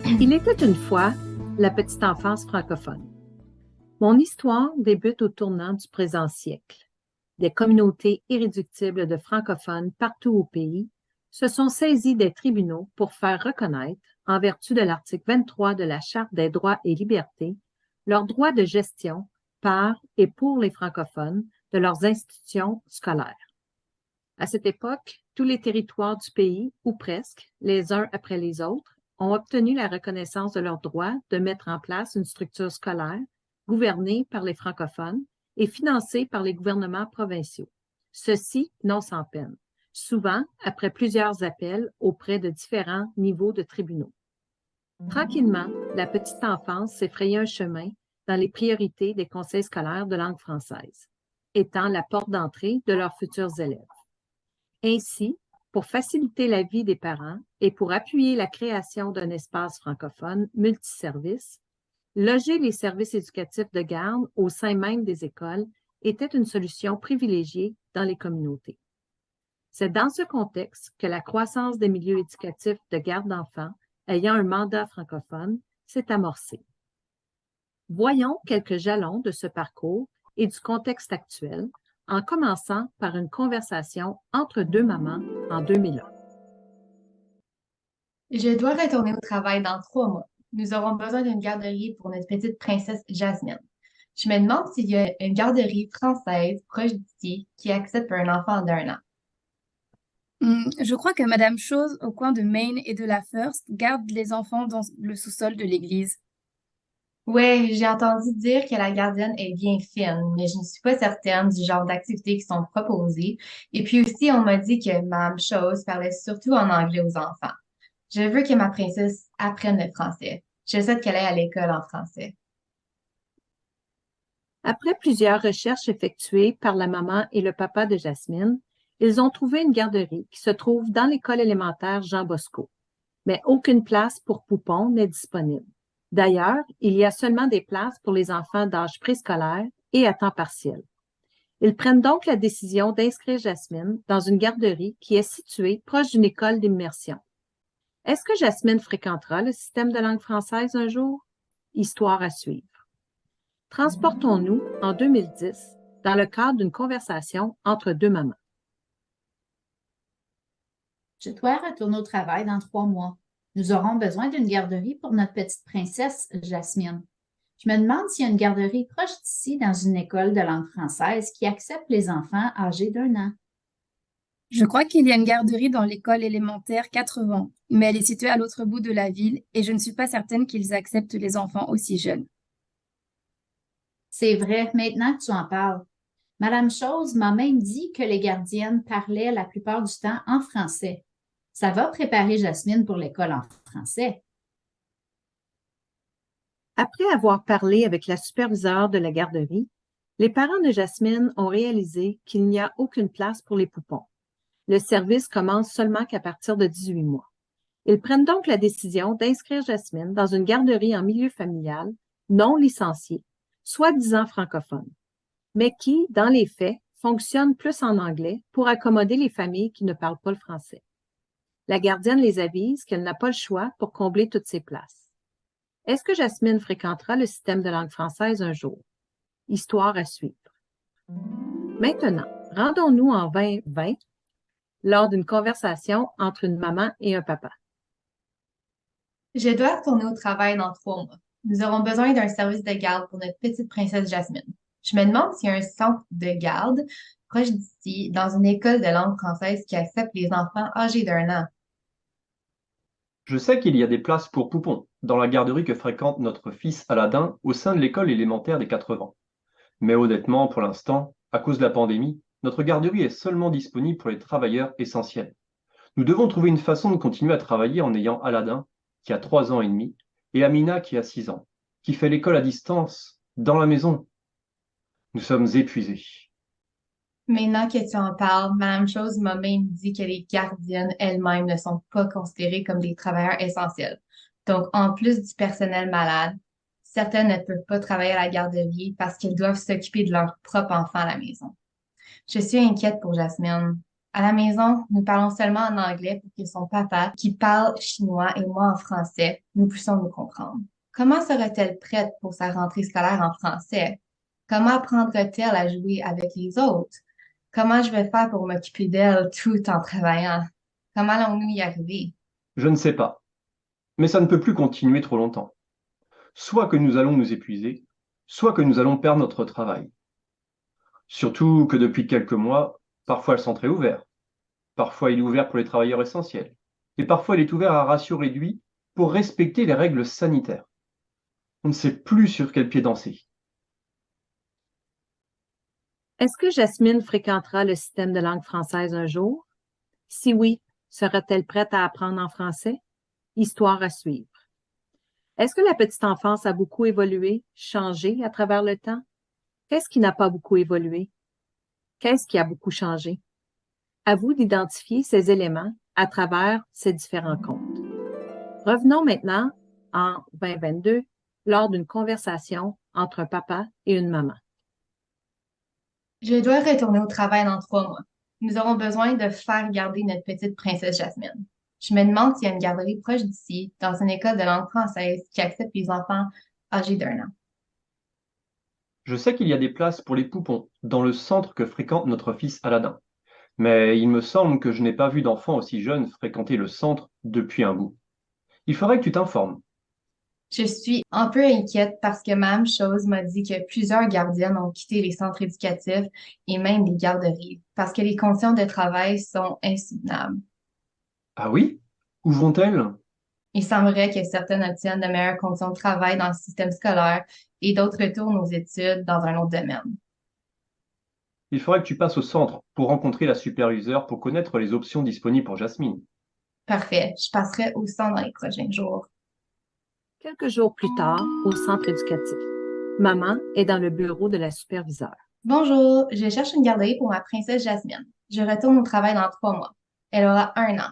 Il était une fois la petite enfance francophone. Mon histoire débute au tournant du présent siècle. Des communautés irréductibles de francophones partout au pays se sont saisies des tribunaux pour faire reconnaître, en vertu de l'article 23 de la Charte des droits et libertés, leurs droits de gestion par et pour les francophones de leurs institutions scolaires. À cette époque, tous les territoires du pays, ou presque, les uns après les autres, ont obtenu la reconnaissance de leur droit de mettre en place une structure scolaire gouvernée par les francophones et financée par les gouvernements provinciaux. Ceci non sans peine, souvent après plusieurs appels auprès de différents niveaux de tribunaux. Tranquillement, la petite enfance s'est frayé un chemin dans les priorités des conseils scolaires de langue française, étant la porte d'entrée de leurs futurs élèves. Ainsi, pour faciliter la vie des parents et pour appuyer la création d'un espace francophone multiservice, loger les services éducatifs de garde au sein même des écoles était une solution privilégiée dans les communautés. C'est dans ce contexte que la croissance des milieux éducatifs de garde d'enfants ayant un mandat francophone s'est amorcée. Voyons quelques jalons de ce parcours et du contexte actuel en commençant par une conversation entre deux mamans en 2001. Je dois retourner au travail dans 3 mois. Nous aurons besoin d'une garderie pour notre petite princesse Jasmine. Je me demande s'il y a une garderie française proche d'ici qui accepte un enfant d'1 an. Je crois que Madame Chose, au coin de Main et de la First, garde les enfants dans le sous-sol de l'église. Ouais, j'ai entendu dire que la gardienne est bien fine, mais je ne suis pas certaine du genre d'activités qui sont proposées. Et puis aussi, on m'a dit que Mme Chose parlait surtout en anglais aux enfants. Je veux que ma princesse apprenne le français. Je souhaite qu'elle aille à l'école en français. Après plusieurs recherches effectuées par la maman et le papa de Jasmine, ils ont trouvé une garderie qui se trouve dans l'école élémentaire Jean Bosco, mais aucune place pour Poupon n'est disponible. D'ailleurs, il y a seulement des places pour les enfants d'âge préscolaire et à temps partiel. Ils prennent donc la décision d'inscrire Jasmine dans une garderie qui est située proche d'une école d'immersion. Est-ce que Jasmine fréquentera le système de langue française un jour? Histoire à suivre. Transportons-nous en 2010 dans le cadre d'une conversation entre deux mamans. Je dois retourner au travail dans 3 mois. Nous aurons besoin d'une garderie pour notre petite princesse Jasmine. Je me demande s'il y a une garderie proche d'ici dans une école de langue française qui accepte les enfants âgés d'1 an. Je crois qu'il y a une garderie dans l'école élémentaire 80, mais elle est située à l'autre bout de la ville et je ne suis pas certaine qu'ils acceptent les enfants aussi jeunes. C'est vrai, maintenant que tu en parles. Madame Chose m'a même dit que les gardiennes parlaient la plupart du temps en français. Ça va préparer Jasmine pour l'école en français. Après avoir parlé avec la superviseure de la garderie, les parents de Jasmine ont réalisé qu'il n'y a aucune place pour les poupons. Le service commence seulement qu'à partir de 18 mois. Ils prennent donc la décision d'inscrire Jasmine dans une garderie en milieu familial, non licenciée, soi-disant francophone, mais qui, dans les faits, fonctionne plus en anglais pour accommoder les familles qui ne parlent pas le français. La gardienne les avise qu'elle n'a pas le choix pour combler toutes ces places. Est-ce que Jasmine fréquentera le système de langue française un jour? Histoire à suivre. Maintenant, rendons-nous en 2020 lors d'une conversation entre une maman et un papa. Je dois retourner au travail dans 3 mois. Nous aurons besoin d'un service de garde pour notre petite princesse Jasmine. Je me demande s'il y a un centre de garde proche d'ici, dans une école de langue française qui accepte les enfants âgés d'1 an. Je sais qu'il y a des places pour Poupon dans la garderie que fréquente notre fils Aladin au sein de l'école élémentaire des 80. Mais honnêtement, pour l'instant, à cause de la pandémie, notre garderie est seulement disponible pour les travailleurs essentiels. Nous devons trouver une façon de continuer à travailler en ayant Aladin, qui a 3 ans et demi, et Amina, qui a 6 ans, qui fait l'école à distance, dans la maison. Nous sommes épuisés. Maintenant que tu en parles, Madame Chose m'a même dit que les gardiennes elles-mêmes ne sont pas considérées comme des travailleurs essentiels. Donc, en plus du personnel malade, certaines ne peuvent pas travailler à la garderie parce qu'elles doivent s'occuper de leur propre enfant à la maison. Je suis inquiète pour Jasmine. À la maison, nous parlons seulement en anglais pour que son papa, qui parle chinois et moi en français, nous puissions nous comprendre. Comment serait-elle prête pour sa rentrée scolaire en français? Comment apprendra-t-elle à jouer avec les autres? Comment je vais faire pour m'occuper d'elle tout en travaillant? Comment allons-nous y arriver? Je ne sais pas, mais ça ne peut plus continuer trop longtemps. Soit que nous allons nous épuiser, soit que nous allons perdre notre travail. Surtout que depuis quelques mois, parfois le centre est ouvert, parfois il est ouvert pour les travailleurs essentiels, et parfois il est ouvert à ratio réduit pour respecter les règles sanitaires. On ne sait plus sur quel pied danser. Est-ce que Jasmine fréquentera le système de langue française un jour? Si oui, sera-t-elle prête à apprendre en français? Histoire à suivre. Est-ce que la petite enfance a beaucoup évolué, changé à travers le temps? Qu'est-ce qui n'a pas beaucoup évolué? Qu'est-ce qui a beaucoup changé? À vous d'identifier ces éléments à travers ces différents comptes. Revenons maintenant en 2022 lors d'une conversation entre un papa et une maman. Je dois retourner au travail dans 3 mois. Nous aurons besoin de faire garder notre petite princesse Jasmine. Je me demande s'il y a une garderie proche d'ici, dans une école de langue française qui accepte les enfants âgés d'1 an. Je sais qu'il y a des places pour les poupons dans le centre que fréquente notre fils Aladin, mais il me semble que je n'ai pas vu d'enfants aussi jeunes fréquenter le centre depuis un bout. Il faudrait que tu t'informes. Je suis un peu inquiète parce que Mme Chose m'a dit que plusieurs gardiennes ont quitté les centres éducatifs et même les garderies parce que les conditions de travail sont insoutenables. Ah oui? Où vont-elles? Il semblerait que certaines obtiennent de meilleures conditions de travail dans le système scolaire et d'autres retournent aux études dans un autre domaine. Il faudrait que tu passes au centre pour rencontrer la superviseure pour connaître les options disponibles pour Jasmine. Parfait, je passerai au centre dans les prochains jours. Quelques jours plus tard, au centre éducatif, maman est dans le bureau de la superviseure. Bonjour, je cherche une garderie pour ma princesse Jasmine. Je retourne au travail dans 3 mois. Elle aura 1 an.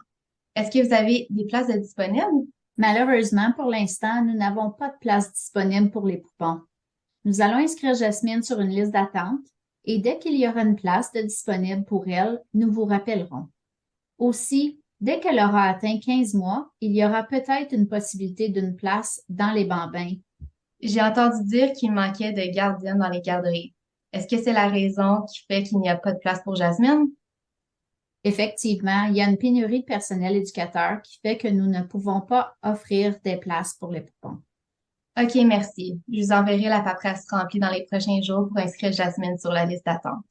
Est-ce que vous avez des places de disponibles? Malheureusement, pour l'instant, nous n'avons pas de place disponible pour les poupons. Nous allons inscrire Jasmine sur une liste d'attente et dès qu'il y aura une place de disponible pour elle, nous vous rappellerons. Aussi, dès qu'elle aura atteint 15 mois, il y aura peut-être une possibilité d'une place dans les bambins. J'ai entendu dire qu'il manquait de gardiennes dans les garderies. Est-ce que c'est la raison qui fait qu'il n'y a pas de place pour Jasmine? Effectivement, il y a une pénurie de personnel éducateur qui fait que nous ne pouvons pas offrir des places pour les poupons. OK, merci. Je vous enverrai la paperasse remplie dans les prochains jours pour inscrire Jasmine sur la liste d'attente.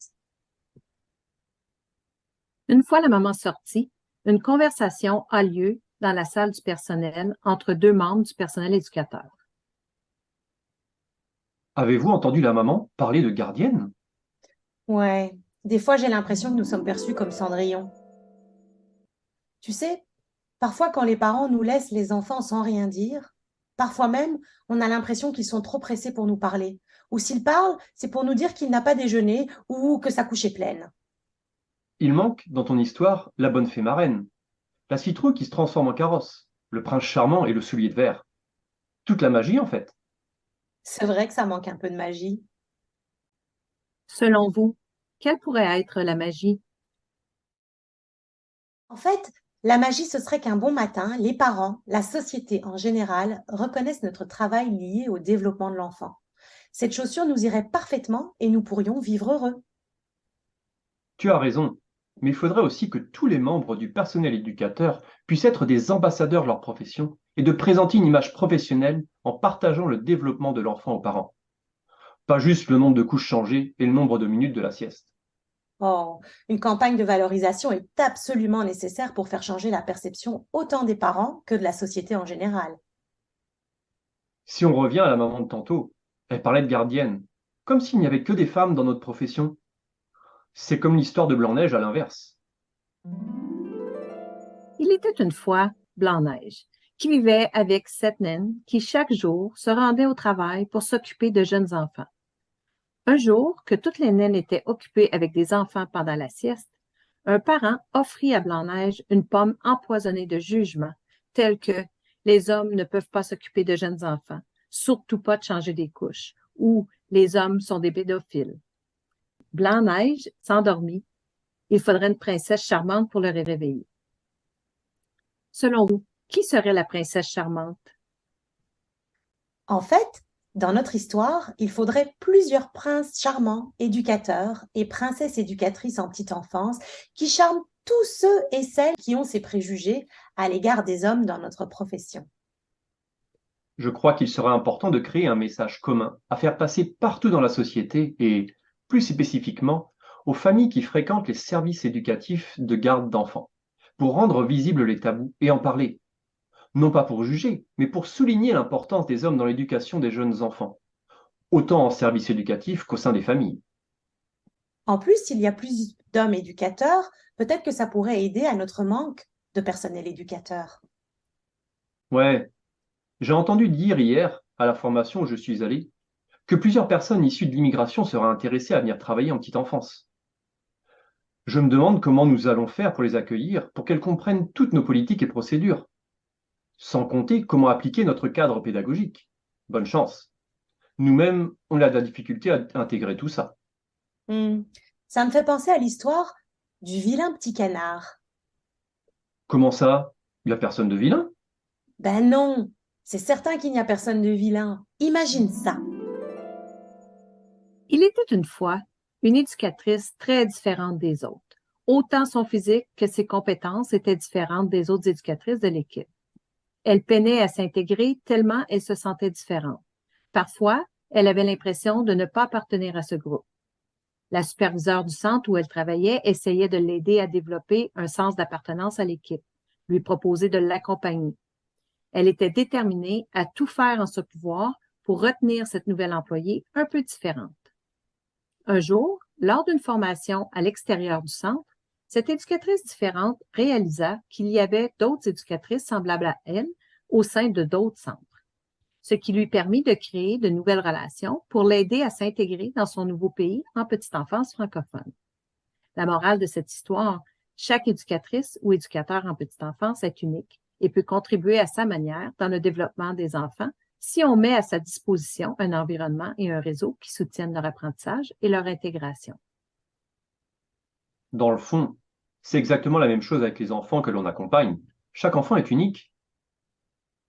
Une fois la maman sortie, une conversation a lieu dans la salle du personnel entre deux membres du personnel éducateur. Avez-vous entendu la maman parler de gardienne? Ouais, des fois j'ai l'impression que nous sommes perçus comme Cendrillon. Tu sais, parfois quand les parents nous laissent les enfants sans rien dire, parfois même on a l'impression qu'ils sont trop pressés pour nous parler. Ou s'ils parlent, c'est pour nous dire qu'il n'a pas déjeuné ou que sa couche est pleine. Il manque, dans ton histoire, la bonne fée marraine, la citrouille qui se transforme en carrosse, le prince charmant et le soulier de verre. Toute la magie, en fait. C'est vrai que ça manque un peu de magie. Selon vous, quelle pourrait être la magie? En fait, la magie, ce serait qu'un bon matin, les parents, la société en général, reconnaissent notre travail lié au développement de l'enfant. Cette chaussure nous irait parfaitement et nous pourrions vivre heureux. Tu as raison, mais il faudrait aussi que tous les membres du personnel éducateur puissent être des ambassadeurs de leur profession et de présenter une image professionnelle en partageant le développement de l'enfant aux parents. Pas juste le nombre de couches changées et le nombre de minutes de la sieste. Oh, une campagne de valorisation est absolument nécessaire pour faire changer la perception autant des parents que de la société en général. Si on revient à la maman de tantôt, elle parlait de gardienne, comme s'il n'y avait que des femmes dans notre profession. C'est comme l'histoire de Blanc-Neige à l'inverse. Il était une fois Blanc-Neige, qui vivait avec 7 naines qui chaque jour se rendaient au travail pour s'occuper de jeunes enfants. Un jour, que toutes les naines étaient occupées avec des enfants pendant la sieste, un parent offrit à Blanc-Neige une pomme empoisonnée de jugements, tels que les hommes ne peuvent pas s'occuper de jeunes enfants, surtout pas de changer des couches, ou les hommes sont des pédophiles. Blanc-Neige s'endormit Il faudrait une princesse charmante pour le réveiller. Selon vous, qui serait la princesse charmante? En fait, dans notre histoire, il faudrait plusieurs princes charmants, éducateurs et princesses éducatrices en petite enfance qui charment tous ceux et celles qui ont ces préjugés à l'égard des hommes dans notre profession. Je crois qu'il serait important de créer un message commun à faire passer partout dans la société et, plus spécifiquement, aux familles qui fréquentent les services éducatifs de garde d'enfants, pour rendre visibles les tabous et en parler. Non pas pour juger, mais pour souligner l'importance des hommes dans l'éducation des jeunes enfants, autant en service éducatif qu'au sein des familles. En plus, s'il y a plus d'hommes éducateurs, peut-être que ça pourrait aider à notre manque de personnel éducateur. Ouais, j'ai entendu dire hier, à la formation où je suis allé, que plusieurs personnes issues de l'immigration seraient intéressées à venir travailler en petite enfance. Je me demande comment nous allons faire pour les accueillir, pour qu'elles comprennent toutes nos politiques et procédures, sans compter comment appliquer notre cadre pédagogique. Bonne chance. Nous-mêmes, on a de la difficulté à intégrer tout ça. Ça me fait penser à l'histoire du vilain petit canard. Comment ça? Il n'y a personne de vilain? Ben non, c'est certain qu'il n'y a personne de vilain. Imagine ça. Il était une fois une éducatrice très différente des autres. Autant son physique que ses compétences étaient différentes des autres éducatrices de l'équipe. Elle peinait à s'intégrer tellement elle se sentait différente. Parfois, elle avait l'impression de ne pas appartenir à ce groupe. La superviseure du centre où elle travaillait essayait de l'aider à développer un sens d'appartenance à l'équipe, lui proposer de l'accompagner. Elle était déterminée à tout faire en son pouvoir pour retenir cette nouvelle employée un peu différente. Un jour, lors d'une formation à l'extérieur du centre, cette éducatrice différente réalisa qu'il y avait d'autres éducatrices semblables à elle au sein de d'autres centres, ce qui lui permit de créer de nouvelles relations pour l'aider à s'intégrer dans son nouveau pays en petite enfance francophone. La morale de cette histoire, chaque éducatrice ou éducateur en petite enfance est unique et peut contribuer à sa manière dans le développement des enfants si on met à sa disposition un environnement et un réseau qui soutiennent leur apprentissage et leur intégration. Dans le fond, c'est exactement la même chose avec les enfants que l'on accompagne. Chaque enfant est unique.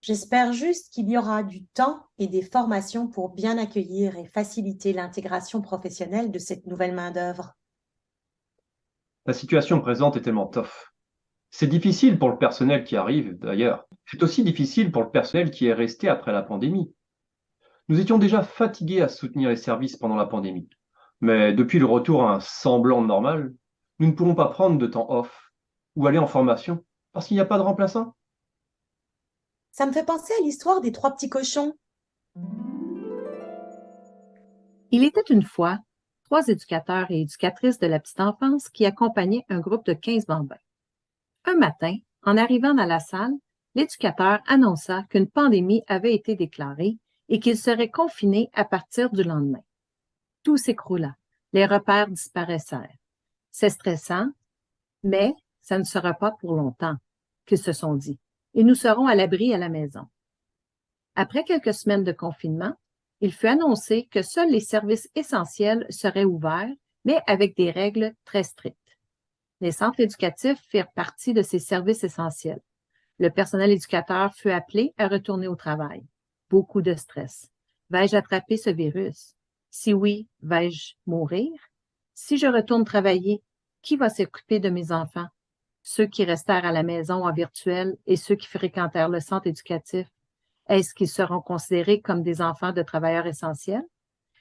J'espère juste qu'il y aura du temps et des formations pour bien accueillir et faciliter l'intégration professionnelle de cette nouvelle main-d'œuvre. La situation présente est tellement tough. C'est difficile pour le personnel qui arrive, d'ailleurs. C'est aussi difficile pour le personnel qui est resté après la pandémie. Nous étions déjà fatigués à soutenir les services pendant la pandémie. Mais depuis le retour à un semblant de normal, nous ne pourrons pas prendre de temps off ou aller en formation parce qu'il n'y a pas de remplaçant. Ça me fait penser à l'histoire des 3 petits cochons. Il était une fois 3 éducateurs et éducatrices de la petite enfance qui accompagnaient un groupe de 15 bambins. Un matin, en arrivant dans la salle, l'éducateur annonça qu'une pandémie avait été déclarée et qu'il serait confiné à partir du lendemain. Tout s'écroula. Les repères disparaissèrent. C'est stressant, mais ça ne sera pas pour longtemps, qu'ils se sont dit, et nous serons à l'abri à la maison. Après quelques semaines de confinement, il fut annoncé que seuls les services essentiels seraient ouverts, mais avec des règles très strictes. Les centres éducatifs firent partie de ces services essentiels. Le personnel éducateur fut appelé à retourner au travail. Beaucoup de stress. Vais-je attraper ce virus? Si oui, vais-je mourir? Si je retourne travailler, qui va s'occuper de mes enfants? Ceux qui restèrent à la maison en virtuel et ceux qui fréquentèrent le centre éducatif, est-ce qu'ils seront considérés comme des enfants de travailleurs essentiels?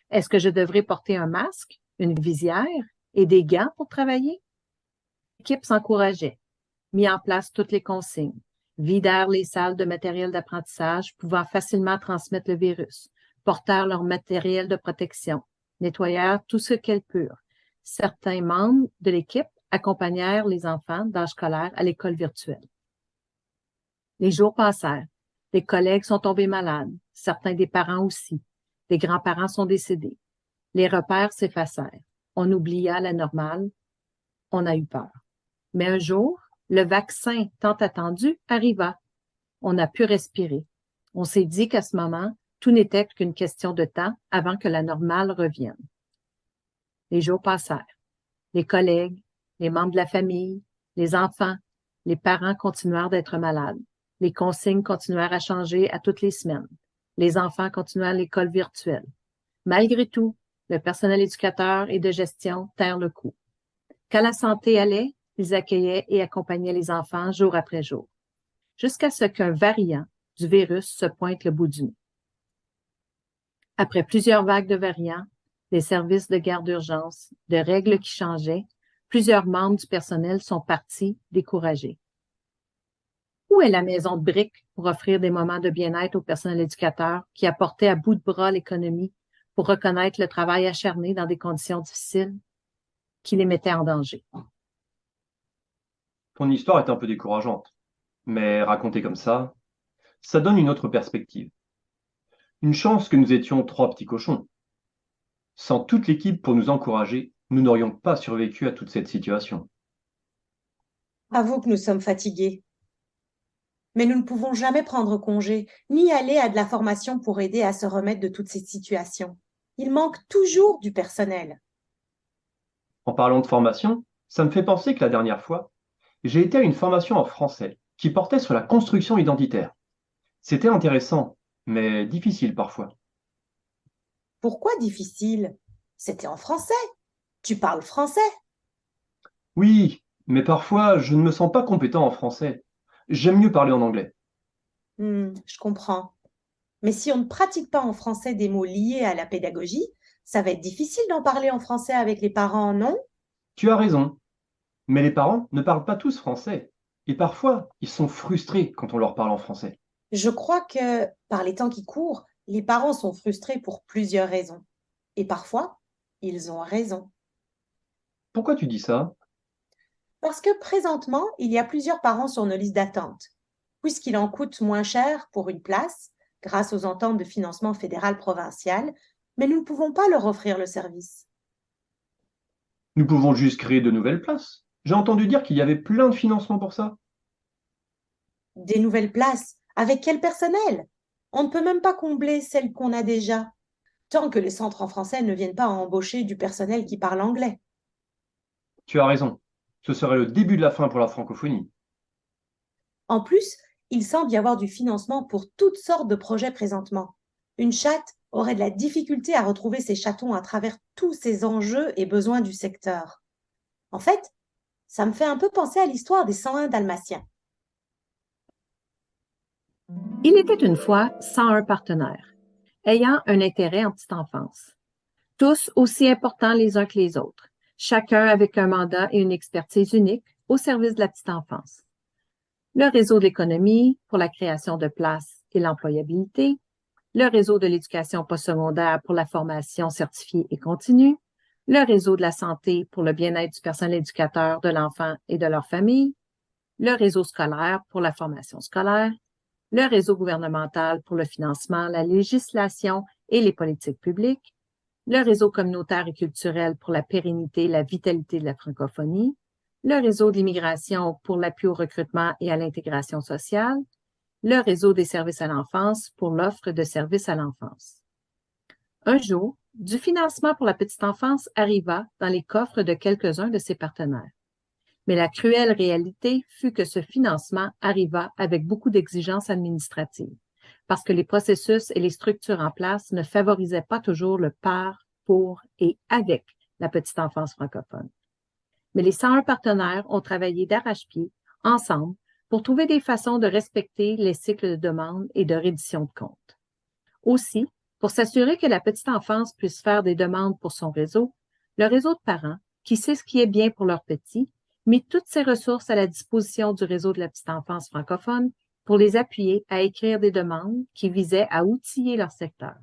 Est-ce que je devrais porter un masque, une visière et des gants pour travailler? L'équipe s'encourageait, mit en place toutes les consignes, vidèrent les salles de matériel d'apprentissage pouvant facilement transmettre le virus, portèrent leur matériel de protection, nettoyèrent tout ce qu'elles purent. Certains membres de l'équipe accompagnèrent les enfants d'âge scolaire à l'école virtuelle. Les jours passèrent. Des collègues sont tombés malades, certains des parents aussi. Des grands-parents sont décédés. Les repères s'effacèrent. On oublia la normale. On a eu peur. Mais un jour, le vaccin tant attendu arriva. On a pu respirer. On s'est dit qu'à ce moment, tout n'était qu'une question de temps avant que la normale revienne. Les jours passèrent. Les collègues, les membres de la famille, les enfants, les parents continuèrent d'être malades. Les consignes continuèrent à changer à toutes les semaines. Les enfants continuèrent l'école virtuelle. Malgré tout, le personnel éducateur et de gestion tinrent le coup. Quand la santé allait, ils accueillaient et accompagnaient les enfants jour après jour, jusqu'à ce qu'un variant du virus se pointe le bout du nez. Après plusieurs vagues de variants, des services de garde d'urgence, de règles qui changeaient, plusieurs membres du personnel sont partis découragés. Où est la maison de briques pour offrir des moments de bien-être au personnel éducateur qui apportait à bout de bras l'économie pour reconnaître le travail acharné dans des conditions difficiles qui les mettaient en danger? Ton histoire est un peu décourageante, mais racontée comme ça donne une autre perspective. Une chance que nous étions 3 petits cochons. Sans toute l'équipe pour nous encourager, nous n'aurions pas survécu à toute cette situation. Avoue que nous sommes fatigués. Mais nous ne pouvons jamais prendre congé, ni aller à de la formation pour aider à se remettre de toute cette situation. Il manque toujours du personnel. En parlant de formation, ça me fait penser que la dernière fois, j'ai été à une formation en français qui portait sur la construction identitaire. C'était intéressant, mais difficile parfois. Pourquoi difficile? C'était en français. Tu parles français. Oui, mais parfois je ne me sens pas compétent en français. J'aime mieux parler en anglais. Je comprends. Mais si on ne pratique pas en français des mots liés à la pédagogie, ça va être difficile d'en parler en français avec les parents, non? Tu as raison, mais les parents ne parlent pas tous français. Et parfois, ils sont frustrés quand on leur parle en français. Je crois que, par les temps qui courent, les parents sont frustrés pour plusieurs raisons. Et parfois, ils ont raison. Pourquoi tu dis ça? Parce que présentement, il y a plusieurs parents sur nos listes d'attente. Puisqu'il en coûte moins cher pour une place, grâce aux ententes de financement fédéral-provincial, mais nous ne pouvons pas leur offrir le service. Nous pouvons juste créer de nouvelles places. J'ai entendu dire qu'il y avait plein de financements pour ça. Des nouvelles places, avec quel personnel? On ne peut même pas combler celles qu'on a déjà, tant que les centres en français ne viennent pas à embaucher du personnel qui parle anglais. Tu as raison. Ce serait le début de la fin pour la francophonie. En plus, il semble y avoir du financement pour toutes sortes de projets présentement. Une chatte aurait de la difficulté à retrouver ses chatons à travers tous ces enjeux et besoins du secteur. En fait, ça me fait un peu penser à l'histoire des 101 Dalmatiens. Il était une fois 101 partenaires, ayant un intérêt en petite enfance. Tous aussi importants les uns que les autres, chacun avec un mandat et une expertise unique au service de la petite enfance. Le réseau de l'économie pour la création de places et l'employabilité, le réseau de l'éducation postsecondaire pour la formation certifiée et continue, le réseau de la santé pour le bien-être du personnel éducateur de l'enfant et de leur famille, le réseau scolaire pour la formation scolaire, le réseau gouvernemental pour le financement, la législation et les politiques publiques, le réseau communautaire et culturel pour la pérennité et la vitalité de la francophonie, le réseau d'immigration pour l'appui au recrutement et à l'intégration sociale, le réseau des services à l'enfance pour l'offre de services à l'enfance. Un jour, du financement pour la petite enfance arriva dans les coffres de quelques-uns de ses partenaires. Mais la cruelle réalité fut que ce financement arriva avec beaucoup d'exigences administratives, parce que les processus et les structures en place ne favorisaient pas toujours le par, pour et avec la petite enfance francophone. Mais les 101 partenaires ont travaillé d'arrache-pied, ensemble, pour trouver des façons de respecter les cycles de demande et de reddition de comptes. Aussi, pour s'assurer que la petite enfance puisse faire des demandes pour son réseau, le réseau de parents, qui sait ce qui est bien pour leurs petits, mit toutes ses ressources à la disposition du réseau de la petite enfance francophone pour les appuyer à écrire des demandes qui visaient à outiller leur secteur.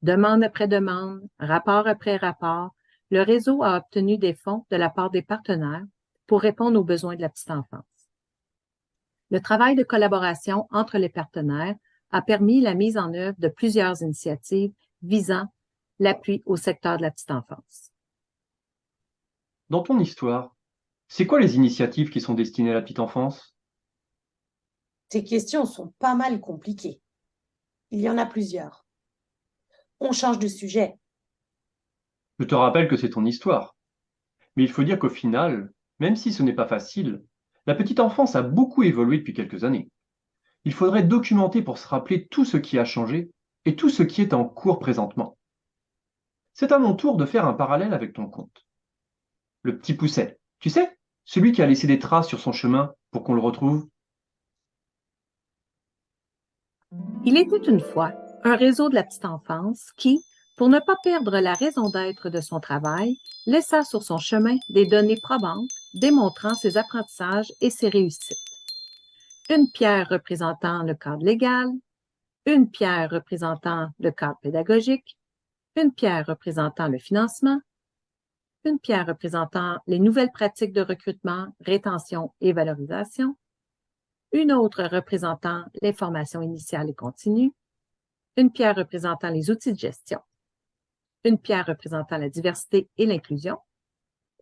Demande après demande, rapport après rapport, le réseau a obtenu des fonds de la part des partenaires pour répondre aux besoins de la petite enfance. Le travail de collaboration entre les partenaires a permis la mise en œuvre de plusieurs initiatives visant l'appui au secteur de la petite enfance. Dans ton histoire, c'est quoi les initiatives qui sont destinées à la petite enfance? Tes questions sont pas mal compliquées. Il y en a plusieurs. On change de sujet. Je te rappelle que c'est ton histoire. Mais il faut dire qu'au final, Même si ce n'est pas facile, la petite enfance a beaucoup évolué depuis quelques années. Il faudrait documenter pour se rappeler tout ce qui a changé et tout ce qui est en cours présentement. C'est à mon tour de faire un parallèle avec ton conte. Le petit Pousset, tu sais, celui qui a laissé des traces sur son chemin pour qu'on le retrouve. Il était une fois un réseau de la petite enfance qui, pour ne pas perdre la raison d'être de son travail, laissa sur son chemin des données probantes démontrant ses apprentissages et ses réussites. Une pierre représentant le cadre légal, une pierre représentant le cadre pédagogique, une pierre représentant le financement, une pierre représentant les nouvelles pratiques de recrutement, rétention et valorisation, une autre représentant les formations initiales et continues, une pierre représentant les outils de gestion, une pierre représentant la diversité et l'inclusion,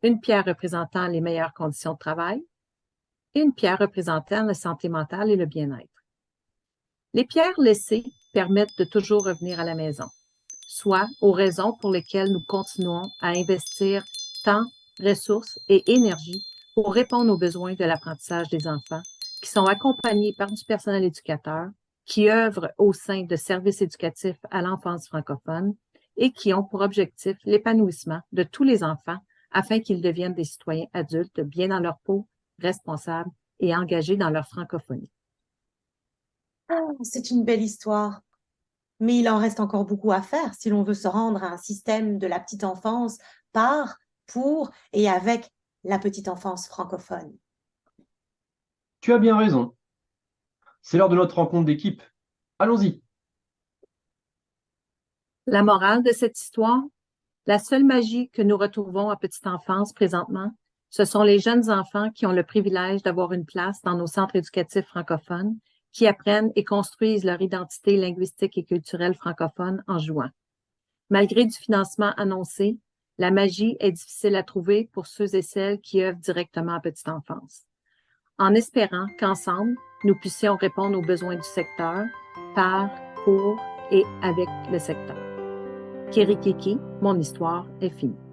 une pierre représentant les meilleures conditions de travail et une pierre représentant la santé mentale et le bien-être. Les pierres laissées permettent de toujours revenir à la maison, soit aux raisons pour lesquelles nous continuons à investir temps, ressources et énergie pour répondre aux besoins de l'apprentissage des enfants qui sont accompagnés par du personnel éducateur, qui œuvrent au sein de services éducatifs à l'enfance francophone et qui ont pour objectif l'épanouissement de tous les enfants afin qu'ils deviennent des citoyens adultes bien dans leur peau, responsables et engagés dans leur francophonie. Oh, c'est une belle histoire. Mais il en reste encore beaucoup à faire si l'on veut se rendre à un système de la petite enfance par, pour et avec la petite enfance francophone. Tu as bien raison. C'est l'heure de notre rencontre d'équipe. Allons-y. La morale de cette histoire, la seule magie que nous retrouvons à petite enfance présentement, ce sont les jeunes enfants qui ont le privilège d'avoir une place dans nos centres éducatifs francophones, qui apprennent et construisent leur identité linguistique et culturelle francophone en jouant. Malgré du financement annoncé, la magie est difficile à trouver pour ceux et celles qui œuvrent directement à petite enfance. En espérant qu'ensemble, nous puissions répondre aux besoins du secteur par, pour et avec le secteur. Kirikiki, mon histoire est finie.